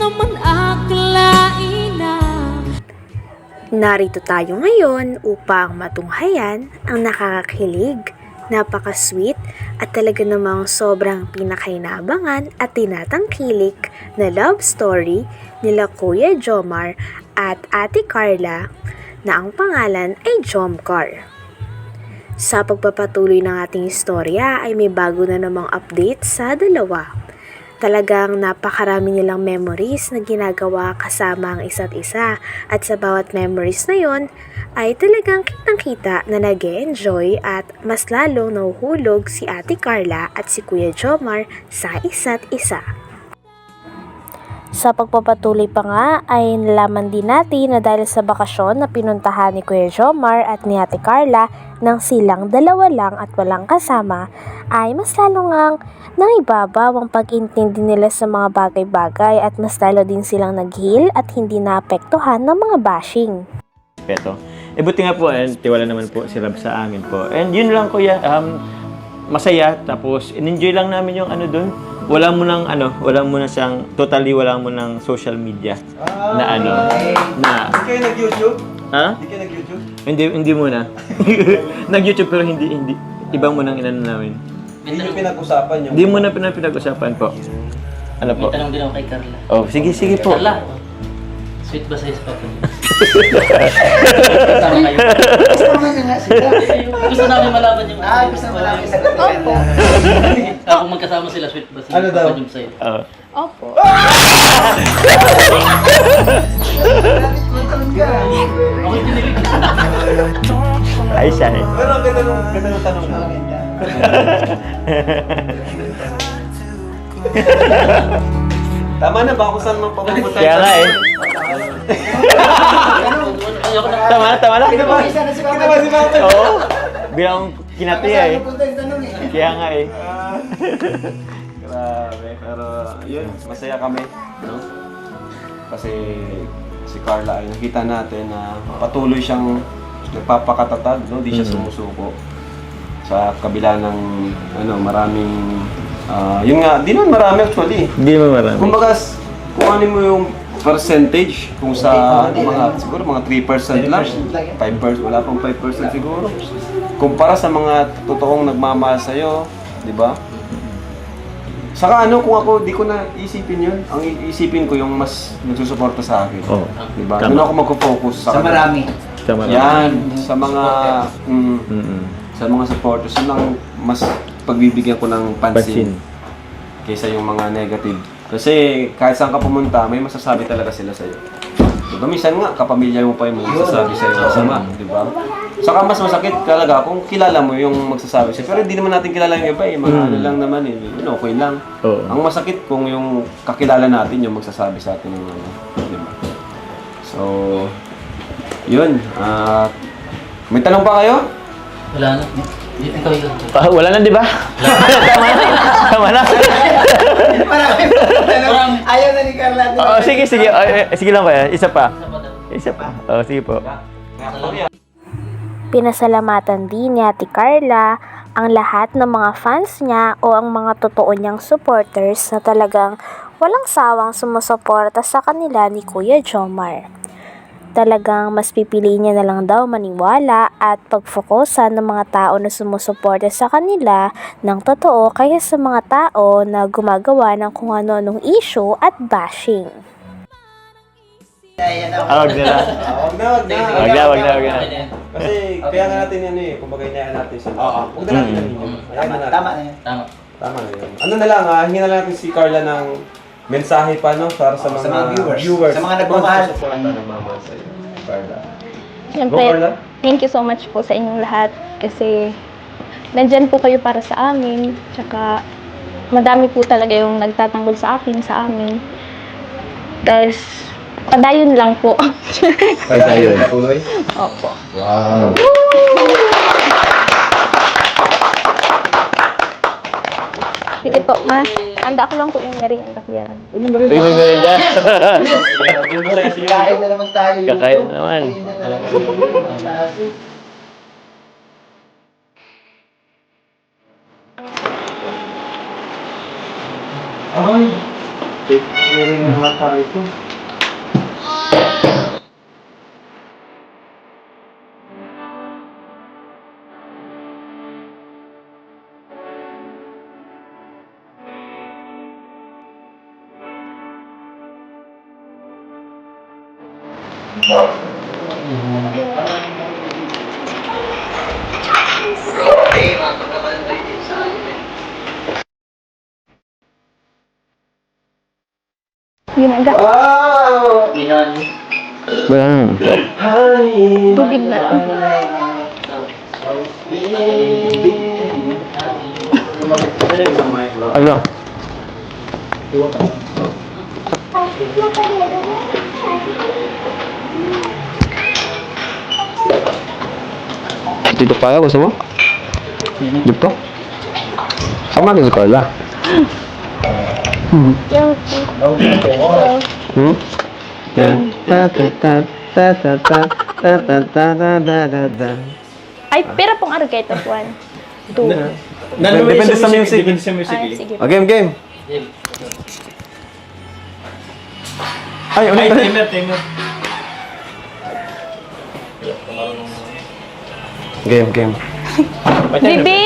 naman akalain na. Narito tayo ngayon upang matunghayan ang nakakakilig, napaka-sweet at talaga namang sobrang pinakainabangan at tinatangkilik na love story nila Kuya Jomar at Ate Carla na ang pangalan ay Jomcar. Sa pagpapatuloy ng ating istorya ay may bago na namang update sa dalawa. Talagang napakarami nilang memories na ginagawa kasama ang isa't isa at sa bawat memories na yon ay talagang kitang-kita na nag-e-enjoy at mas lalong nahuhulog si Ate Carla at si Kuya Jomar sa isa't isa. Sa pagpapatuloy pa nga ay nalaman din natin na dahil sa bakasyon na pinuntahan ni Kuya Jomar at ni Ate Carla nang silang dalawa lang at walang kasama ay mas lalo ngang nangibabaw ang pag-intindi nila sa mga bagay-bagay at mas lalo din silang nag-heal at hindi naapektuhan ng mga bashing. Peto. Buti nga po, tiwala naman po si Rab sa amin po. And yun lang kuya, masaya. Tapos, in-enjoy lang namin yung doon. Wala mo na siyang, totally wala mo ng social media na na... Hindi kayo nag-YouTube? Ha? Hindi kayo nag-YouTube? Hindi muna. Nag-YouTube pero hindi. Ibang mo nang namin. Hindi nyo pinag-usapan yung... Hindi mo na pinag-usapan po. Ano po? May tanong din ako kay Carla. Oh, sige po. Carla, sweet ba sa'yo si Papa? Kasama kayo. Gusto namin malaman yung... gusto namin sa Opo. Kung magkasama sila, sweet ba si Ano daw? Papa Jum sa'yo? Opo. Okay, kinilig. Ay, siya eh. Pero ang ganda ng tanong mo. Tama na ba kung saan mo papupunta? Kaya nga eh. Ayoko na. Tama na. Kita ba si Papa? Oo. Bilang kinatiya eh. Kaya nga eh. Grabe, pero yun, masaya kami, no? Kasi si Carla ay nakita natin na patuloy siyang nagpapakatatag, no? Di siya sumusuko sa kabila ng maraming yun nga, di naman marami actually. Hindi mo marami. Kumbaga, kung ano mo yung percentage, kung sa siguro mga 3% lang, 5%, wala pang 5% siguro. Kumpara sa mga totoong nagmamahal sa'yo, di ba? Saka kung ako, di ko na isipin yun. Ang iisipin ko yung mas nagsusuporta sa akin. Oo. Di ba? Tama. Doon ako magpo-focus Sa marami. Yan, sa mga sa mga supporters, yun ang mas pagbibigyan ko ng pansin kaysa yung mga negative. Kasi kahit saan ka pumunta, may masasabi talaga sila sa'yo. Diba? Minsan nga, kapamilya mo pa yung magsasabi sa'yo masama, di ba? Saka mas masakit talaga kung kilala mo yung magsasabi sa'yo. Pero hindi naman natin kilala yung iba eh. Mga lang naman eh. Okay lang. Oo. Ang masakit kung yung kakilala natin yung magsasabi sa atin ng di ba? So, yun. May tanong pa kayo? Wala na. Ikaw yun. Wala na, di ba? Tama na. Parang ayaw na ni Carla. Oo, sige. Sige lang kaya. Isa pa. Oo, sige po. Pinasalamatan din ni Ate Carla ang lahat ng mga fans niya o ang mga totoo niyang supporters na talagang walang sawang sumusuporta sa kanila ni Kuya Jomar. Talagang mas pipiliin niya na lang daw maniwala at pagfokusan ng mga tao na sumusuporta sa kanila ng totoo kaya sa mga tao na gumagawa ng kung ano-anong issue at bashing. Wag na. Wag na. Kasi kaya nga natin kumbaga inayaan natin sila. Huwag na natin yun. Tama na yan. Tama na yun. Ano na lang hingin na lang natin si Carla ng mensahe pa para sa mga viewers. Sa mga nagmamahal. Nagmamahal sa iyo. Carla. Siyempre, Go, Carla. thank you so much po sa inyong lahat kasi nandyan po kayo para sa amin. Tsaka madami po talaga yung nagtatanggol sa amin. Dahil padayon lang po. Padayon. Patuloy? Opo. Wow. Sige po, ma. Handa ko lang po yung merienda ko yan. Kain na naman tayo. Kakain na naman. Okay. Ginagawa. Yan. Wala nang. Tubig na. Ano? Dito kaya, gusto mo? Dito? Sama din sa kala. Hmm? Ay, pero pong araw kayo ito. 1, 2. Depende sa music. Depende sa music. Ay, sige. Game, game. Ay, ulit. Timer. Game, game. Bibi!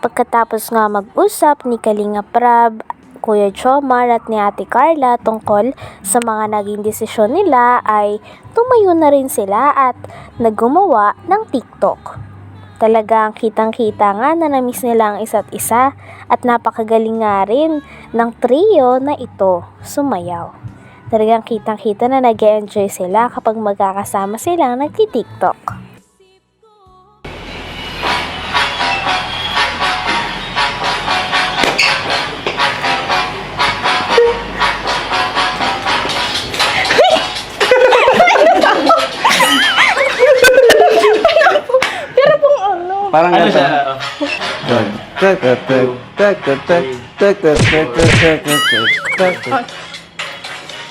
Pagkatapos nga mag-usap ni Kalinga Prab, Kuya Jomar at ni Ate Carla tungkol sa mga naging desisyon nila ay tumayo na rin sila at naggumawa ng TikTok. Talagang kitang-kita nga na namiss nila ang isa't isa at napakagaling nga rin ng trio na ito sumayaw. Talagang kitang-kita na nag-enjoy sila kapag magkakasama silang nagti-TikTok. Parang Ano ganito. siya?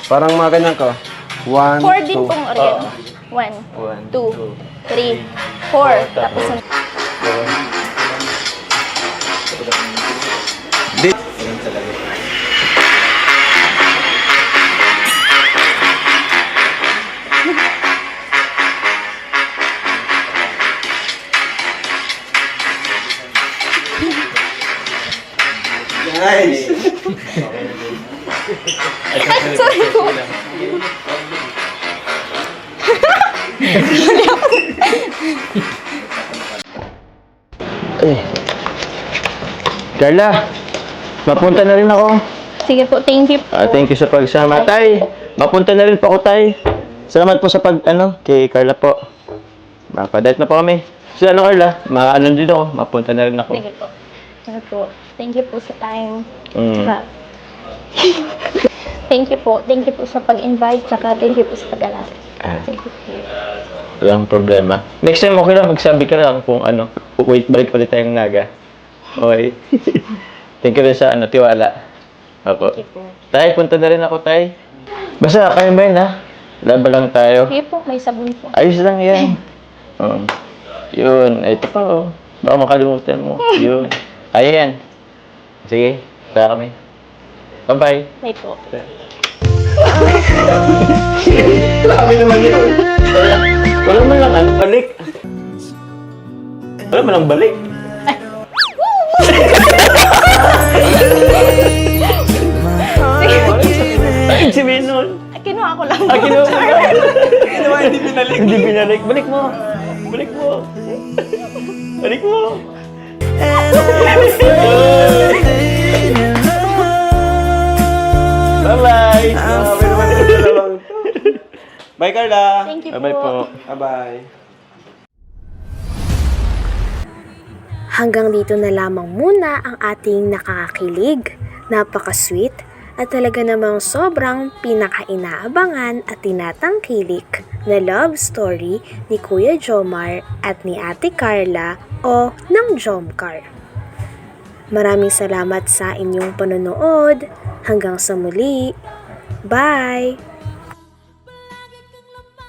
Parang mga ganyan ko. 1, 4 din pong organ. 1, 2, 3, 4. Tapos ang... Nice! Sorry po. Carla, mapunta na rin ako. Sige po, thank you po. Thank you sa pagsama. Tay, mapunta na rin po ako, Tay. Salamat po sa kay Carla po. Makadate na po kami. So, Carla, din ako. Mapunta na rin ako. Sige po. Sige po. Thank you po sa time. Mm. Saka, thank you po. Thank you po sa pag-invite. Saka thank you po sa pag-alala. Thank you po. Walang problema. Next time, okay lang. Magsabi ka lang kung wait, balik ulit tayong Naga. Okay. Thank you rin sa tiwala. Ako. Thank you po. Tay, punta na rin ako, Tay. Basta, kaya ba yun, ha? Laban lang tayo. Sige po, may sabon po. Ayos lang yan. Yun. Ito pa, oh. Baka makalimutan mo. Yun. Ayan. Sige. Kaya kami. Bye-bye. May po. Grabe naman yun. Wala man lang balik. Wala man lang balik. Ay, si Benon. Kinuha ko lang. Kinuha mo lang. Kinuha, hindi binalik. Hindi binalik. Balik mo. Balik mo. Balik mo. Bye-bye. Bye, Carla. Thank you Bye-bye po. Bye-bye. Hanggang dito na lamang muna ang ating nakakakilig, napaka-sweet, at talaga namang sobrang pinaka-inaabangan at tinatangkilik na love story ni Kuya Jomar at ni Ate Carla o ng Jomcar. Maraming salamat sa inyong panonood. Hanggang sa muli. Bye!